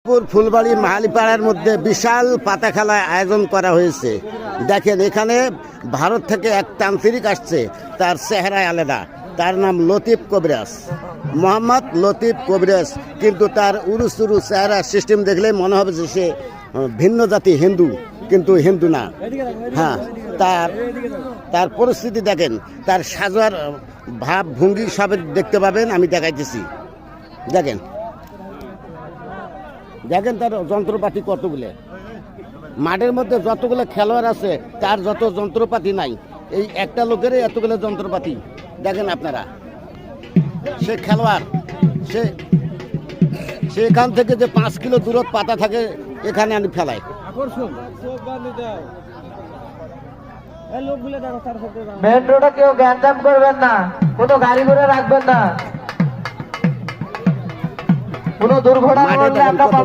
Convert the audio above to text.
ফুলবাড়ির মাহালিপাড়ার মধ্যে বিশাল পাতা খেলার আয়োজন করা হয়েছে। দেখেন এখানে ভারত থেকে এক তান্ত্রিক আসছে, তার চেহারায় আলাদা, তার নাম লতিফ কবিরাজ, মোহাম্মদ লতিফ কবিরাজ। কিন্তু তার উরুসুরু চেহারা সিস্টেম দেখলে মনে হবে যে সে ভিন্ন জাতি হিন্দু, কিন্তু হিন্দু না। হ্যাঁ, তার পরিস্থিতি দেখেন, তার সাজার ভাব ভঙ্গি সব দেখতে পাবেন, আমি দেখাইতেছি। দেখেন দেখেন তার যন্ত্রপাতি কতগুলো, মাঠের মধ্যে যতগুলো খেলোয়াড় আছে তার যত যন্ত্রপাতি নাই, এই একটা লোকেরই এতগুলো যন্ত্রপাতি। দেখেন আপনারা, সে খেলোয়াড়, সে এখান থেকে যে 5 কিলো দূরত পাতা থাকে এখানে আমি ফেলাই। মেন রোডে কেউ গ্যাঞ্জাম করবেন না, কোনো গাড়ি ঘোড়া রাখবেন না, কোনো দুর্ঘটনা ঘটলে